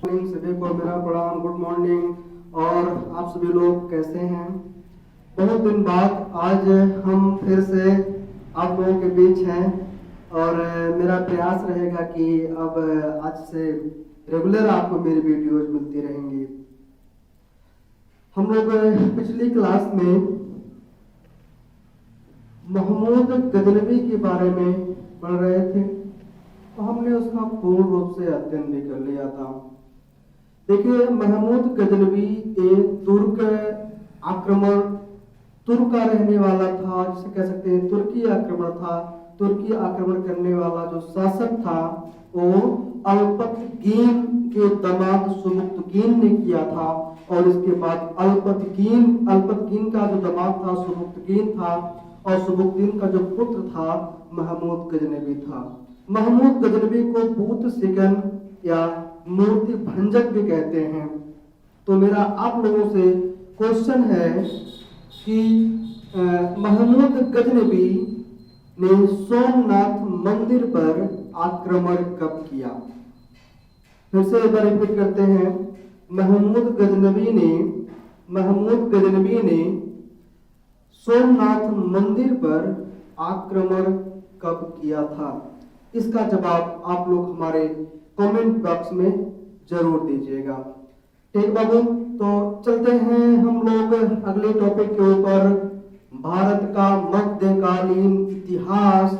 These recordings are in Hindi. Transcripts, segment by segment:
सभी को मेरा प्रणाम, गुड मॉर्निंग। और आप सभी लोग कैसे हैं? बहुत दिन बाद आज हम फिर से आप लोगों के बीच हैं और मेरा प्रयास रहेगा कि अब आज से रेगुलर आपको मेरी वीडियोज मिलती रहेंगी। हम लोग पिछली क्लास में महमूद गजनवी के बारे में पढ़ रहे थे, तो हमने उसका पूर्ण रूप से अध्ययन भी कर लिया था। देखिए, महमूद गजनवी एक तुर्क का रहने वाला था, जिसे कह सकते हैं तुर्की आक्रमण था। तुर्की आक्रमण करने वाला जो शासक था वो अल्पतगीन के दामाद सुबुक्तगीन ने किया था, और इसके बाद अल्पतगीन का जो दामाद था सुबुक्तगीन था, और सुबुक्तगीन का जो पुत्र था महमूद गजनवी था। महमूद गजनवी को बूत सिगन या मूर्ति भंजक भी कहते हैं। तो मेरा आप लोगों से क्वेश्चन है कि महमूद गजनवी ने सोमनाथ मंदिर पर आक्रमण कब किया? फिर से एक बार रिपीट करते हैं। महमूद गजनवी ने सोमनाथ मंदिर पर आक्रमण कब किया था? इसका जवाब आप लोग हमारे कमेंट बॉक्स में जरूर दीजिएगा। ठीक बाबू, तो चलते हैं हम लोग अगले टॉपिक के ऊपर। भारत का मध्यकालीन इतिहास,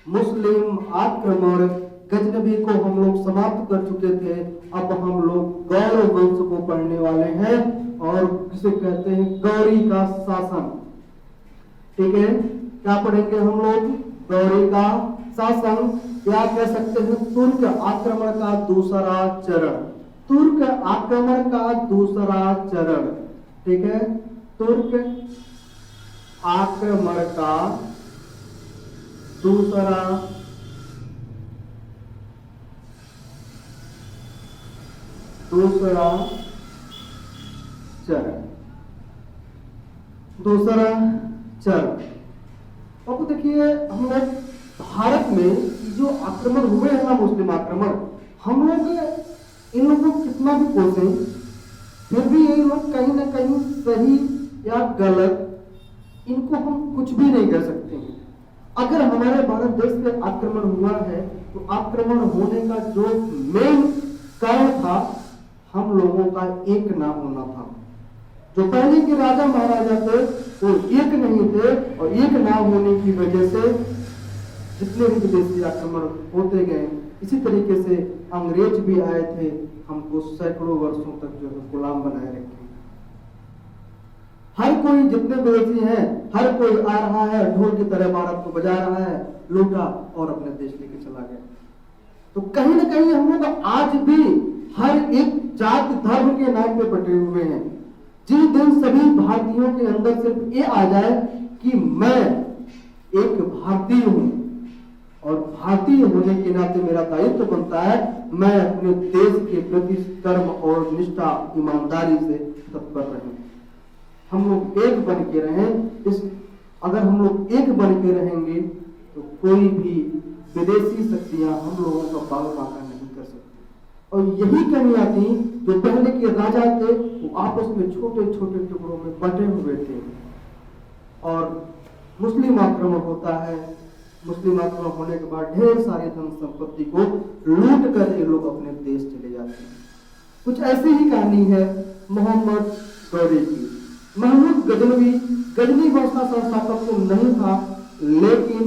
मुस्लिम आक्रमण गजनवी को हम लोग समाप्त कर चुके थे। अब हम लोग गौर वंश को पढ़ने वाले हैं, और जिसे कहते हैं गौरी का शासन। ठीक है, क्या पढ़ेंगे हम लोग? गौरी का शासन, या कह सकते हैं तुर्क आक्रमण का दूसरा चरण। तुर्क आक्रमण का दूसरा चरण, ठीक है, तुर्क आक्रमण का दूसरा चरण। अब देखिए, हम लोग भारत में जो आक्रमण हुए हैं ना, मुस्लिम आक्रमण, हम लोग इन लोगों को कितना भी कोसें, फिर भी ये लोग कहीं ना कहीं सही या गलत, इनको हम कुछ भी नहीं कर सकते हैं। अगर हमारे भारत देश पे आक्रमण हुआ है, तो आक्रमण होने का जो मेन कारण था, हम लोगों का एक ना होना था। जो पहले के राजा महाराजा थे वो एक नहीं थे, और एक ना होने की वजह से जितने भी विदेशी आक्रमण होते गए। इसी तरीके से अंग्रेज भी आए थे, हमको सैकड़ों वर्षों तक जो है गुलाम बनाए रखे। हर कोई, जितने विदेशी हैं, हर कोई आ रहा है, ढोल की तरह भारत को बजा रहा है, लूटा और अपने देश लेके चला गया। तो कहीं ना कहीं हम लोग आज भी हर एक जाति धर्म के नाम पे बटे हुए हैं। जिस दिन सभी भारतीयों के अंदर सिर्फ ये आ जाए कि मैं एक भारतीय हूं, और भारतीय होने के नाते मेरा दायित्व बनता है मैं अपने देश के प्रति कर्म और निष्ठा ईमानदारी से तत्पर रहूं। हम लोग एक बन के रहें। अगर हम लोग एक बन के रहेंगे तो कोई भी विदेशी शक्तियां हम लोगों का बाल बांका नहीं कर सकती। और यही कमियां थी, जो पहले के राजा थे वो आपस में छोटे छोटे टुकड़ों में बटे हुए थे। और मुस्लिम आक्रमण होता है, मुस्लिम आक्रमण होने के बाद ढेर सारी धन संपत्ति को लूट कर ये लोग अपने देश चले जाते हैं। कुछ ऐसी ही कहानी है मोहम्मद गौरी की। महमूद गजनवी वंश का संस्थापक तो नहीं था, लेकिन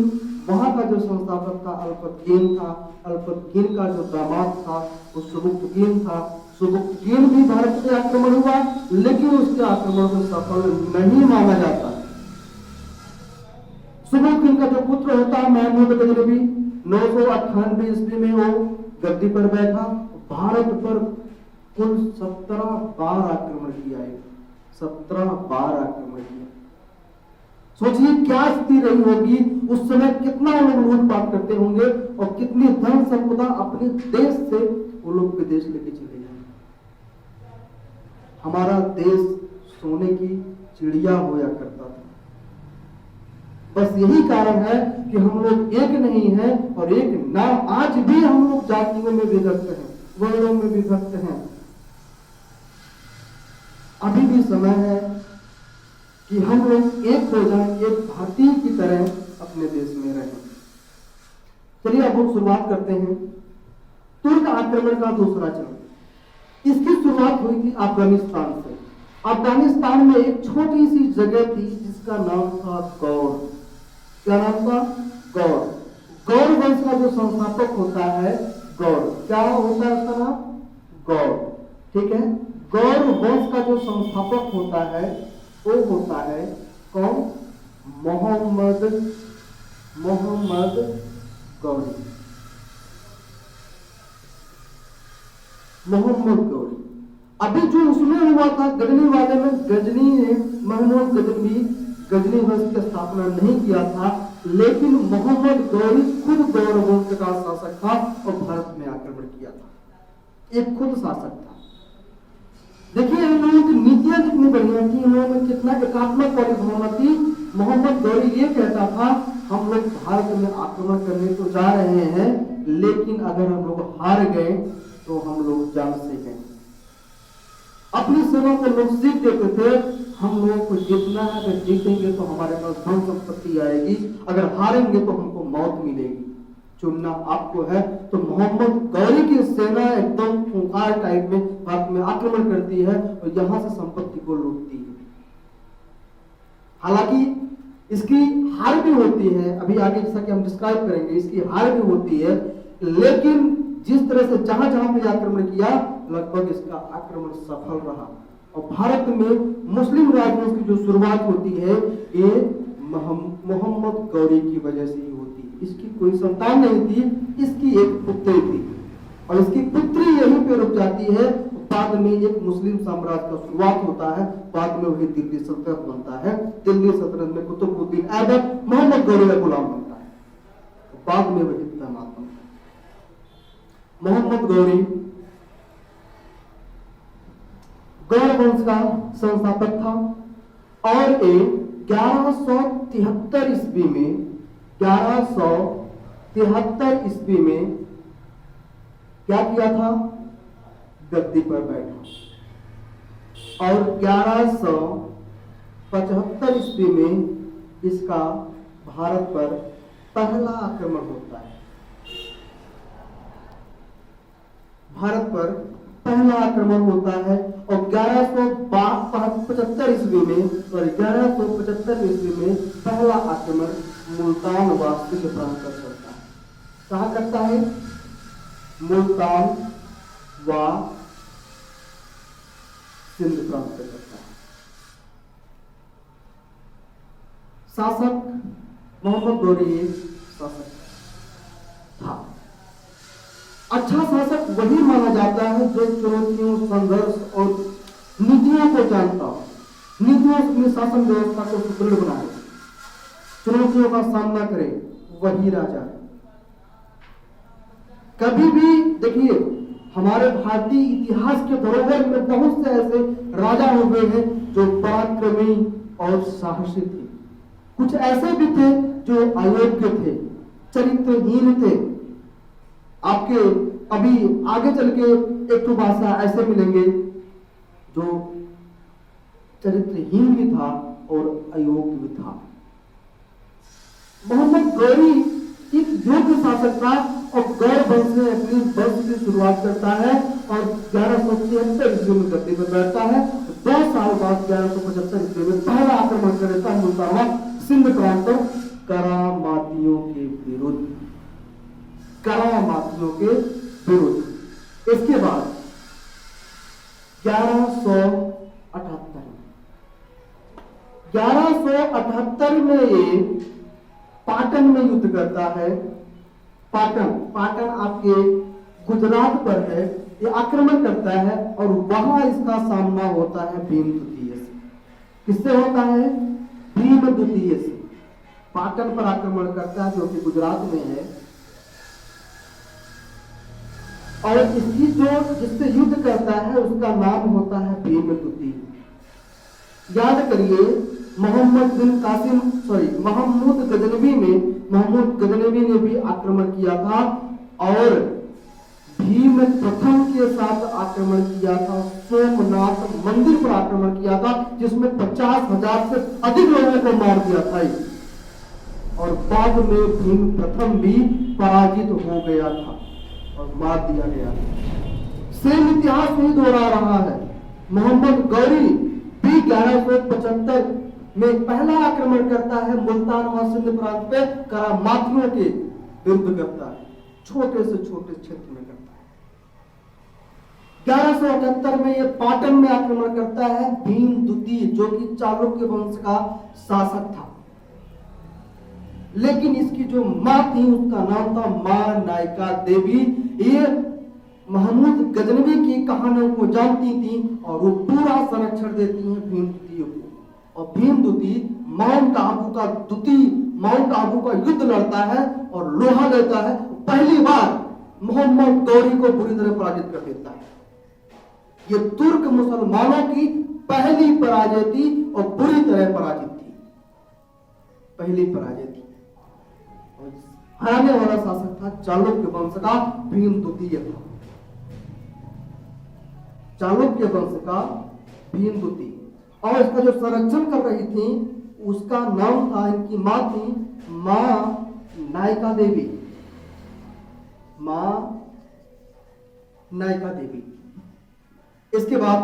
वहां का जो संस्थापक था अल्पतगीन था। अल्पतगीन का जो दामाद था वो सुबुक्तगीन था। सुबुक्तगीन भी भारत पे आक्रमण हुआ, लेकिन उसके आक्रमण को सफल नहीं माना जाता। सुबुक्तगीन का जो पुत्र होता महमूद गजनवी, 998 ईस्वी में वो गद्दी पर बैठा। भारत पर कुल 17 बार आक्रमण किया है, 17 बार आक्रमण किया। सोचिए क्या स्थिति रही होगी उस समय, कितना लोग लूटपाट करते होंगे, और कितनी धन संपदा अपने देश से वो लोग विदेश लेके चले जाएंगे। हमारा देश सोने की चिड़िया होया करता था। बस यही कारण है कि हम लोग एक नहीं है, और एक नाम आज भी हम लोग जातियों में विभक्त हैं, वर्णों में विभक्त हैं। अभी भी समय है कि हम लोग एक हो जाएं, एक भारतीय की तरह अपने देश में रहें। चलिए अब हम शुरुआत करते हैं तुर्क आक्रमण का दूसरा चरण। इसकी शुरुआत हुई थी अफगानिस्तान से। अफगानिस्तान में एक छोटी सी जगह थी जिसका नाम था गौर। क्या नाम था? गौर। गौर वंश का जो संस्थापक होता है गौर, क्या होता है उसका नाम? गौर। ठीक है, गौर वंश का जो संस्थापक होता है वो होता है कौन? मोहम्मद गौरी। मोहम्मद गौरी। अभी जो उसमें हुआ था गजनी वाले में, गजनी ने महमूद गजनी वंश की स्थापना नहीं किया था, लेकिन मोहम्मद गौरी खुद गौर वंश का शासक था और भारत में आक्रमण किया था। एक खुद शासक था। देखिए इन लोगों की नीतियां कितनी बढ़िया थी, इन लोगों में कितना एकात्मक वाली भावना थी। मोहम्मद गौरी ये कहता था हम लोग भारत में आक्रमण करने तो जा रहे हैं, लेकिन अगर हम लोग हार गए तो हम लोग जान से गए। अपनी सेना को लोग सीख देते थे हम लोगों को जीतना है, अगर जीतेंगे तो हमारे पास धन संपत्ति आएगी, अगर हारेंगे तो हमको मौत मिलेगी, चुनना आपको है। तो मोहम्मद गौरी की सेना एकदम खूंखार टाइप में भारत में आक्रमण करती है और यहां से संपत्ति को लूटती है। हालांकि इसकी हार भी होती है, अभी आगे जैसा कि हम डिस्क्राइब करेंगे, इसकी हार भी होती है, लेकिन जिस तरह से जहां जहां पे आक्रमण किया लगभग इसका आक्रमण सफल रहा और भारत में मुस्लिम राजवंश की जो शुरुआत होती है ये मोहम्मद गौरी की वजह से ही होती है। इसकी कोई संतान नहीं थी, इसकी एक पुत्री थी और इसकी पुत्री यहीं पे रुक जाती है। बाद में एक मुस्लिम साम्राज्य का शुरुआत होता है, बाद में वही दिल्ली सल्तनत बनता है। दिल्ली सल्तनत में कुतुबुद्दीन ऐबक मोहम्मद गौरी का गुलाम बनता है, बाद में वही दामाद बनता है। मोहम्मद गौरी गौर वंश का संस्थापक था और 1173 ईस्वी में क्या किया था? गद्दी पर बैठा और 1175 ईस्वी में इसका भारत पर पहला आक्रमण होता है। भारत पर पहला आक्रमण होता है और 1175 ईस्वी में पहला आक्रमण मुल्तान व सिंध प्रांत पर करता है। कहां करता है? मुल्तान व सिंध प्रांत पर करता है। शासक मोहम्मद गौरी शासक था। अच्छा शासक वही माना जाता है जो चुनौतियों, संघर्ष और नीतियों को जानता हो, नीतियों अपनी शासन व्यवस्था को सुदृढ़ बनाए, चुनौतियों का सामना करे, वही राजा है। कभी भी देखिए हमारे भारतीय इतिहास के धरोहर में बहुत से ऐसे राजा हुए हैं जो पराक्रमी और साहसी थे। कुछ ऐसे भी थे जो अयोग्य थे, चरित्रहीन थे। आपके अभी आगे चल के एक तो भाषा ऐसे मिलेंगे जो चरित्रहीन भी था और अयोग्य भी था। मोहम्मद गौरी एक योग्य शासक था और गौर वंश से अपनी वंश की शुरुआत करता है और 1173 ईस्वी में गद्दी पर बैठता है। 2 साल बाद 1175 ईस्वी में पहला आक्रमण करता है मुल्तान सिंध प्रांत पर करामातियों के विरुद्ध। इसके बाद 1178 में ये पाटन में युद्ध करता है। पाटन आपके गुजरात पर है। ये आक्रमण करता है और वहां इसका सामना होता है भीम द्वितीय से। किससे होता है? भीम द्वितीय से पाटन पर आक्रमण करता है जो कि गुजरात में है और इसकी जो जिससे युद्ध करता है उसका नाम होता है भीम द्वितीय। याद करिए महमूद गजनवी ने भी आक्रमण किया था और भीम प्रथम के साथ आक्रमण किया था, सोमनाथ मंदिर पर आक्रमण किया था, जिसमें 50,000 से अधिक लोगों को मार दिया था। और बाद में भीम प्रथम भी पराजित हो गया था और मार दिया गया था। सेम इतिहास नहीं दोहरा रहा है। मोहम्मद गौरी भी 1175 में पहला आक्रमण करता है, मुल्तान और सिंध प्रांत पे करामातियों के विरुद्ध करता है, छोटे से छोटे क्षेत्र में करता है। 1178 में यह पाटन में आक्रमण करता है, भीम द्वितीय जो कि चालुक्य वंश का शासक था। लेकिन इसकी जो मां थी उसका नाम था मां नायका देवी। ये महमूद गजनवी की कहानियों को जानती थी और वो पूरा संरक्षण देती हैं भीम द्वितीय को। और भीम द्वितीय माउंट आबू का युद्ध लड़ता है और लोहा लेता है। पहली बार मोहम्मद गौरी को बुरी तरह पराजित कर देता है। ये तुर्क मुसलमानों की पहली पराजय थी और बुरी तरह पराजित थी, पहली पराजय थी। हराने वाला शासक था चालुक्य वंश का भीम द्वितीय था, चालुक्य वंश का भीम द्वितीय। और इसका जो संरक्षण कर रही थी उसका नाम था, इनकी मां थी मां नायका देवी, मां नायका देवी। इसके बाद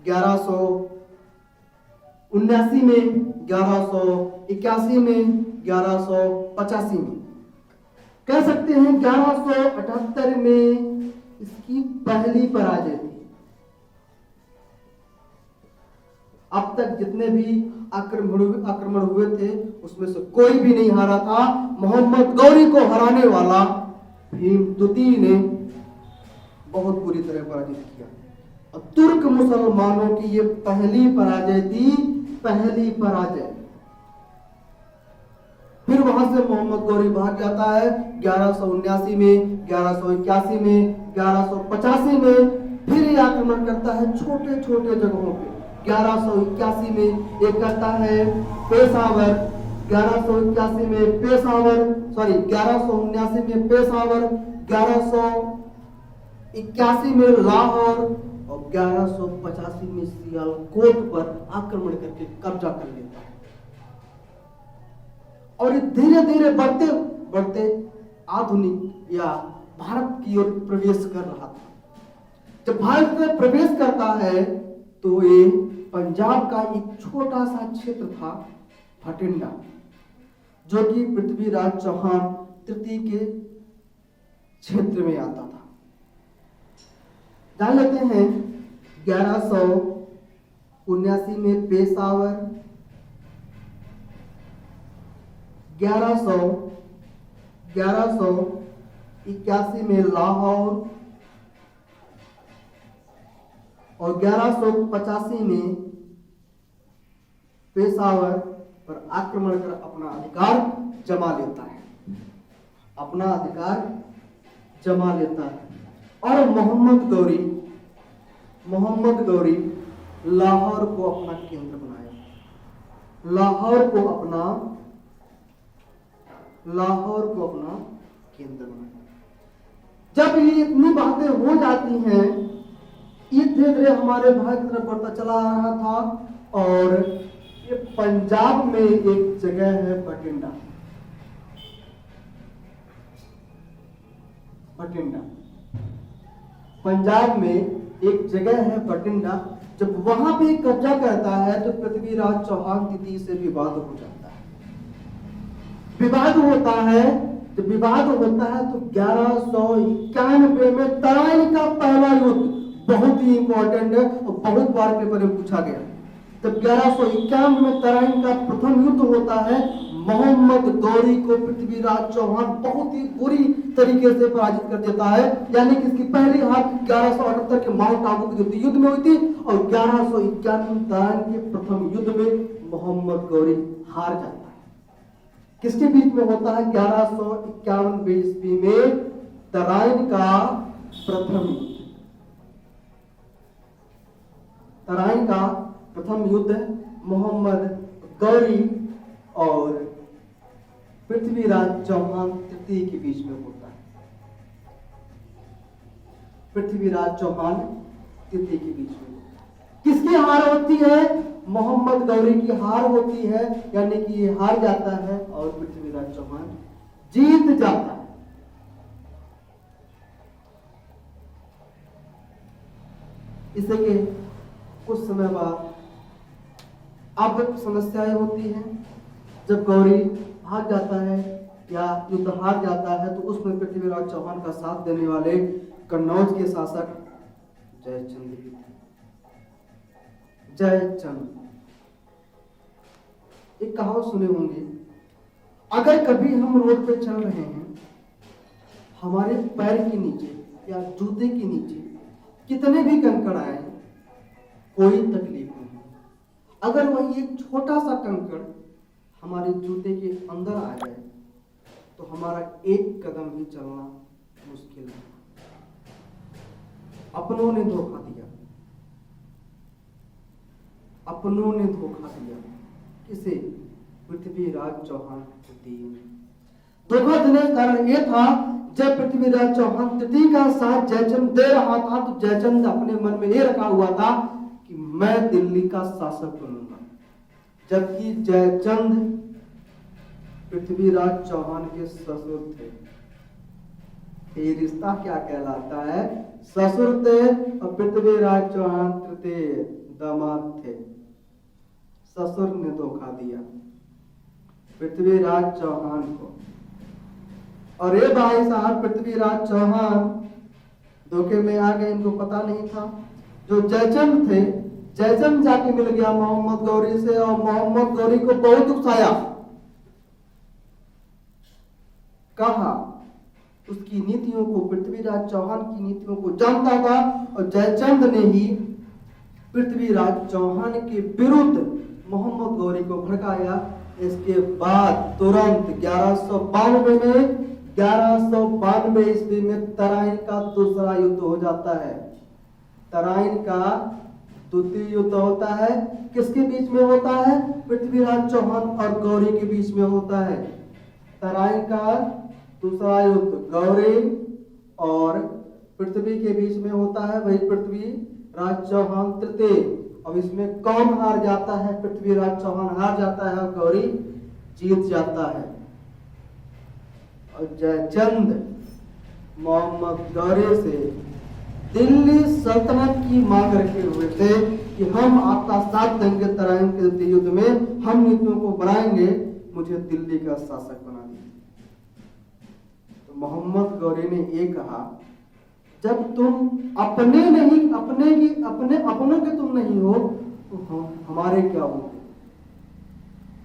1179 में, 1181 में, 1185 में, कह सकते हैं 1178 में इसकी पहली पराजय थी। अब तक जितने भी आक्रमण हुए थे उसमें से कोई भी नहीं हारा था। मोहम्मद गौरी को हराने वाला भीम द्वितीय ने बहुत बुरी तरह पराजित किया। और तुर्क मुसलमानों की ये पहली पराजय थी, पहली पराजय। फिर वहां से मोहम्मद गौरी भाग जाता है 1179 में, 1181 में, 1185 में फिर ये आक्रमण करता है छोटे छोटे जगहों पे। 1181 में एक करता है पेशावर, 1181 में पेशावर, सॉरी 1179 में पेशावर, 1181 में लाहौर और 1185 में सियालकोट पर आक्रमण करके कब्जा कर लेता है। और ये धीरे धीरे बढ़ते बढ़ते आधुनिक या भारत की ओर प्रवेश कर रहा था। जब भारत में प्रवेश करता है तो ये पंजाब का एक छोटा सा क्षेत्र था भटिंडा, जो कि पृथ्वीराज चौहान तृतीय के क्षेत्र में आता था। जान लेते हैं 1179 में पेशावर, 1181 में लाहौर और 1185 में पेशावर पर आक्रमण कर अपना अधिकार जमा लेता है, अपना अधिकार जमा लेता है। और मोहम्मद गौरी लाहौर को अपना केंद्र बनाया, लाहौर को अपना केंद्र बनाया। जब ये इतनी बातें हो जाती हैं, ये धीरे धीरे हमारे भारत की तरफ बढ़ता चला आ रहा था। और ये पंजाब में एक जगह है भटिंडा, पंजाब में एक जगह है भटिंडा। जब वहां पे कब्जा करता है तो पृथ्वीराज चौहान तृतीय से विवाद हो जाता है। विवाद होता है तो 1191 में तराइन का पहला युद्ध, बहुत ही इंपॉर्टेंट है और बहुत बार पेपर में पूछा गया। तब 1191 में तराइन का प्रथम युद्ध होता है। मोहम्मद गौरी को पृथ्वीराज चौहान बहुत ही बुरी तरीके से पराजित कर देता है। यानी कि इसकी पहली हार 1178 के माउंट आबू के युद्ध में हुई थी और 1191 में तराइन के प्रथम युद्ध में मोहम्मद गौरी हार जाता है। किसके बीच में होता है? 1191 ईस्वी में तराइन का प्रथम युद्ध, तराइन का प्रथम युद्ध मोहम्मद गौरी और पृथ्वीराज चौहान तृतीय के बीच में होता है। पृथ्वीराज चौहान तृतीय के बीच में। किसकी हार होती है? मोहम्मद गौरी की हार होती है, यानी कि ये हार जाता है और पृथ्वीराज चौहान जीत जाता है। इसे के कुछ समय बाद अब समस्याएं होती हैं। जब गौरी भाग जाता है या युद्ध हार जाता है तो उसमें पृथ्वीराज चौहान का साथ देने वाले कन्नौज के शासक जयचंद भी थे। जयचंद, एक कहावत सुने होंगे, अगर कभी हम रोड पे चल रहे हैं, हमारे पैर के नीचे या जूते के नीचे कितने भी कंकड़ आए, कोई तकलीफ नहीं। अगर वही एक छोटा सा कंकड़ हमारे जूते के अंदर आ जाए तो हमारा एक कदम भी चलना मुश्किल है। अपनों ने धोखा दिया, अपनों ने धोखा दिया। किसे? पृथ्वीराज चौहान तृतीय। धोखा देने का कारण यह था, जब पृथ्वीराज चौहान तृतीय का साथ जयचंद दे रहा था तो जयचंद अपने मन में यह रखा हुआ था कि मैं दिल्ली का शासक बनूंगा, जबकि जयचंद पृथ्वीराज चौहान के ससुर थे। ये रिश्ता क्या कहलाता है? ससुर थे और पृथ्वीराज चौहान तृतीय दामाद थे। ससुर ने धोखा दिया पृथ्वीराज चौहान को, और ये भाई साहब पृथ्वीराज चौहान धोखे में आ गए, इनको पता नहीं था। जो जयचंद थे, जयचंद जाके मिल गया मोहम्मद गौरी से और मोहम्मद गौरी को बहुत उकसाया, कहा उसकी नीतियों को, पृथ्वीराज चौहान की नीतियों को जानता था और जयचंद ने ही पृथ्वीराज चौहान के विरुद्ध मोहम्मद गौरी को भड़काया। इसके बाद तुरंत 1192 ईस्वी में तराइन का दूसरा युद्ध हो जाता है। तराइन का द्वितीय युद्ध होता है। किसके बीच में होता है? पृथ्वीराज चौहान और गौरी के बीच में होता है। तराइन का दूसरा युद्ध गौरी और पृथ्वी के बीच में होता है, वही पृथ्वीराज चौहान तृतीय। अब इसमें कौन हार जाता है? पृथ्वीराज चौहान हार जाता है और गौरी जीत जाता है। और जयचंद मोहम्मद गौरी से दिल्ली सल्तनत की मांग रखे हुए थे कि हम आपका साथ देंगे तराइन के द्वितीय युद्ध में, हम नीतियों को बनाएंगे, मुझे दिल्ली का शासक बना दीजिए। तो मोहम्मद गौरी ने ये कहा, जब तुम अपने नहीं, अपनों के तुम नहीं हो तो हमारे क्या होंगे?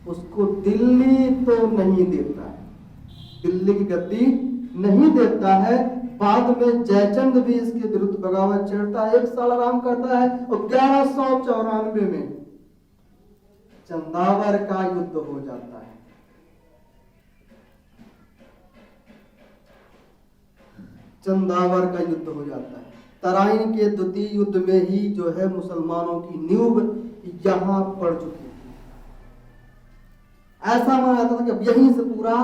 उसको दिल्ली तो नहीं देता है, दिल्ली की गद्दी नहीं देता है। बाद में जयचंद भी इसके विरुद्ध बगावत छेड़ता है, 1 साल आराम करता है और 1194 में चंदावर का युद्ध हो जाता है। चंदावर का युद्ध हो जाता है। तराइन के द्वितीय युद्ध में ही जो है मुसलमानों की नींव यहां पड़ चुकी थी। ऐसा माना जाता था कि अब यहीं से पूरा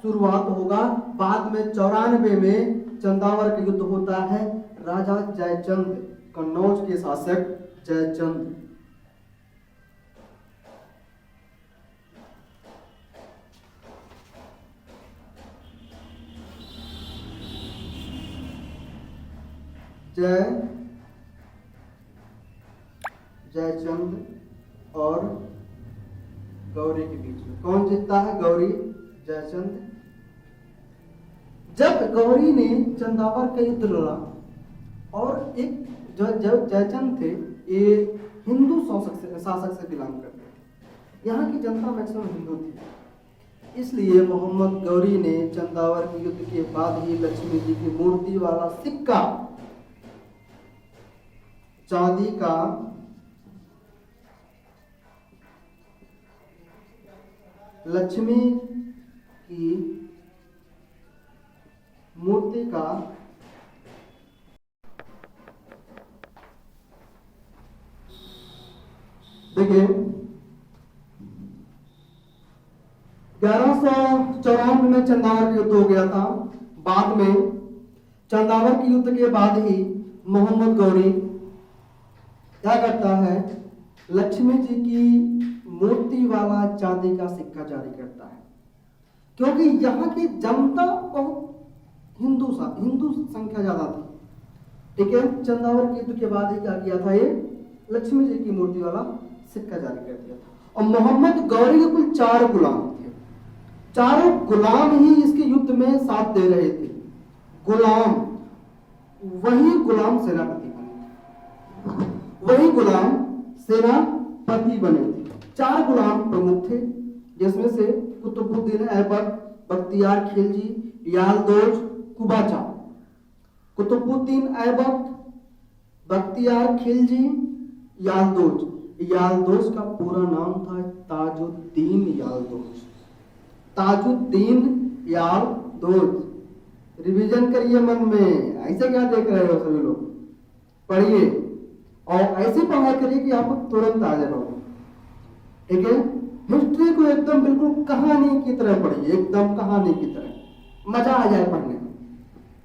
शुरुआत होगा। बाद में 94 में चंदावर का युद्ध होता है। राजा जयचंद, कन्नौज के शासक जयचंद, जयचंद और गौरी के बीच में कौन जीतता है? गौरी, जयचंद। जब गौरी ने चंदावर का युद्ध लड़ा और एक जो जयचंद थे, ये हिंदू शासक से बिलोंग करते थे। यहाँ की जनता मैक्सिमम हिंदू थी, इसलिए मोहम्मद गौरी ने चंदावर के युद्ध के बाद ही लक्ष्मी जी की मूर्ति वाला सिक्का, चांदी का लक्ष्मी की मूर्ति का देखिए 1194 में चंदावर का युद्ध हो गया था। बाद में चंदावर के युद्ध के बाद ही मोहम्मद गौरी क्या करता है, लक्ष्मी जी की मूर्ति वाला चांदी का सिक्का जारी करता है, क्योंकि यहाँ की जनता बहुत हिंदू संख्या ज्यादा थी। ठीक है, चंदावर के युद्ध के बाद ही क्या किया था, ये लक्ष्मी जी की मूर्ति वाला सिक्का जारी कर दिया था। और मोहम्मद गौरी के कुल 4 गुलाम थे, चारों गुलाम ही इसके युद्ध में साथ दे रहे थे। गुलाम वही गुलाम सेनापति बने, वही गुलाम सेनापति बने थे। 4 गुलाम प्रमुख थे, जिसमें से कुतुबुद्दीन ऐबक, बख्तियार खिलजी, यालदोज, कुबाचा। कुतुबुद्दीन ऐबक, बख्तियार खिलजी, यालदोज का पूरा नाम था ताजुद्दीन यालदोज। ताजुद्दीन यालदोज, रिवीजन करिए मन में, ऐसे क्या देख रहे हो सभी लोग, पढ़िए और ऐसी पढ़ाई करिए कि आप तुरंत आ जाए। ठीक है, हिस्ट्री को एकदम बिल्कुल कहानी की तरह पढ़िए, एकदम कहानी की तरह, मजा आ जाए पढ़ने में।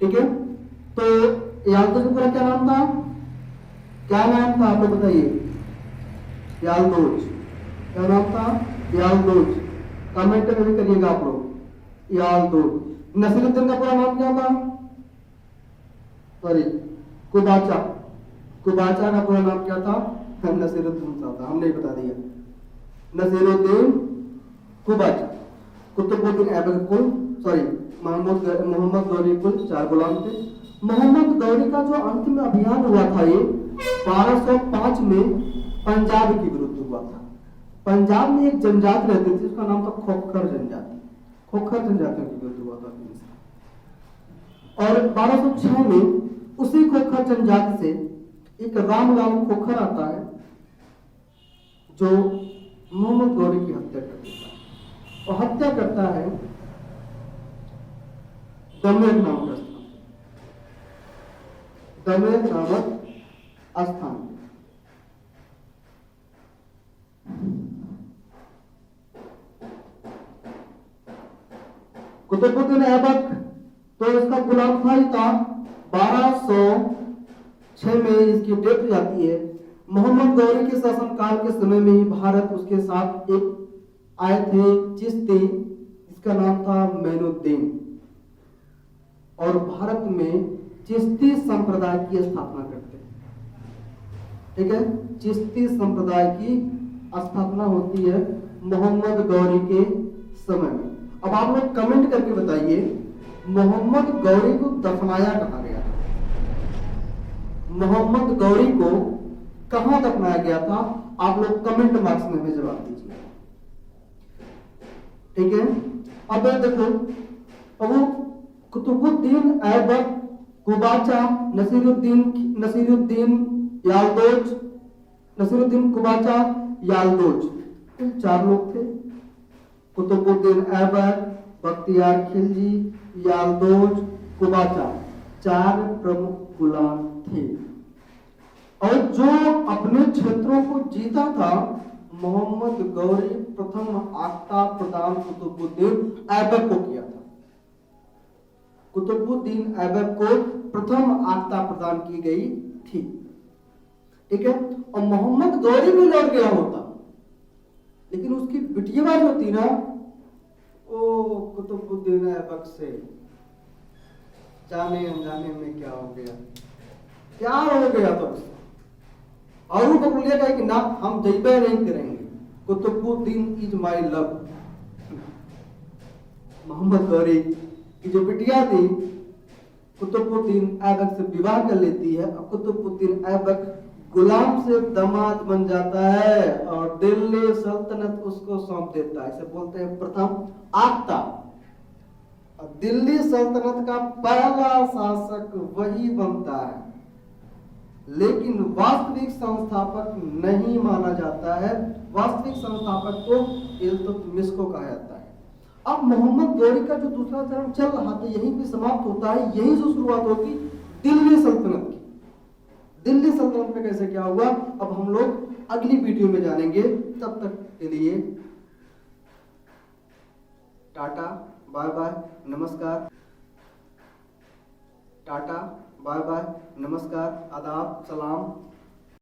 ठीक है, तो यालदोज का क्या नाम था, क्या नाम था आप लोग बताइए, यालदोज, क्या नाम था, यालदोज, कमेंट में भी करिएगा आप लोग, यालदोज। नसीरुद्दीन का पूरा नाम क्या था, सॉरी कुबाचा, कुबाचा का पूरा नाम क्या था, नसीरुद्दीन था, हमने बता दिया, नसीरुद्दीन कुबाचा। कुतुबुद्दीन ऐबक कुल सॉरी मोहम्मद गौरी कुल 4 गुलाम थे। मोहम्मद गौरी का जो अंतिम अभियान हुआ था, ये 1205 में पंजाब के विरुद्ध हुआ था। पंजाब में एक जनजाति रहती थी, उसका नाम था खोखर जनजाति, खोखर जनजातियों के विरुद्ध हुआ था। और 1206 में उसी खोखर जनजाति से एक रामलाल खोखर आता है, जो मोहम्मद गौरी की हत्या कर देता है, और हत्या करता है दमेर नामक स्थान, दमेर नामक स्थान। कुतुबुद्दीन ऐबक तो इसका गुलाम था ही था। 1206 में इसकी डेथ हो जाती है। मोहम्मद गौरी के शासनकाल के समय में ही भारत उसके साथ एक आए थे चिश्ती, इसका नाम था मैनुद्दीन, और भारत में चिश्ती संप्रदाय की स्थापना करते हैं। ठीक है, चिश्ती संप्रदाय की स्थापना होती है मोहम्मद गौरी के समय में। अब आप लोग कमेंट करके बताइए, मोहम्मद गौरी को दफनाया कहाँ गया था, मोहम्मद गौरी को कहां दफनाया गया था, आप लोग कमेंट बॉक्स में हमें जवाब दीजिए। ठीक है, अब देखो, अब कुतुबुद्दीन ऐबक, कुबाचा, नसीरुद्दीन यालदोज, नसीरुद्दीन कुबाचा यालदोज, 4 लोग थे। कुतुबुद्दीन ऐबक, बख्तियार खिलजी, यालदोज, कुबाचा, 4 प्रमुख गुलाम थे। और जो अपने क्षेत्रों को जीता था, मोहम्मद गौरी प्रथम आख्ता प्रदान कुतुबुद्दीन ऐबक को किया था। कुतुबुद्दीन ऐबक को प्रथम आख्ता प्रदान की गई थी। ठीक है, और मोहम्मद गौरी भी लौट गया होता, लेकिन उसकी बिटिया जो थी ना, वो कुतुबुद्दीन ऐबक से जाने अनजाने में क्या हो गया, क्या हो गया था उससे, और वो पकड़ लिया कि ना हम जइबे नहीं करेंगे, Qutubuddin is my love. Mohammad Ghori की जो बिटिया थी, कुतुबुद्दीन ऐबक से विवाह कर लेती है, और कुतुबुद्दीन ऐबक गुलाम से दामाद बन जाता है, और दिल्ली सल्तनत उसको सौंप देता है। इसे बोलते हैं प्रथम आख्ता। दिल्ली सल्तनत का पहला शासक वही बनता है, लेकिन वास्तविक संस्थापक नहीं माना जाता है। वास्तविक संस्थापक को इल्तुतमिश को कहा जाता है। अब मोहम्मद गौरी का जो दूसरा चरण चल रहा था, यहीं पे समाप्त होता है। यही जो शुरुआत होगी दिल्ली सल्तनत की। दिल्ली सल्तनत में कैसे क्या हुआ, अब हम लोग अगली वीडियो में जानेंगे। तब तक के लिए टाटा, बाय बाय, नमस्कार, टाटा। बाय बाय, नमस्कार, आदाब, सलाम।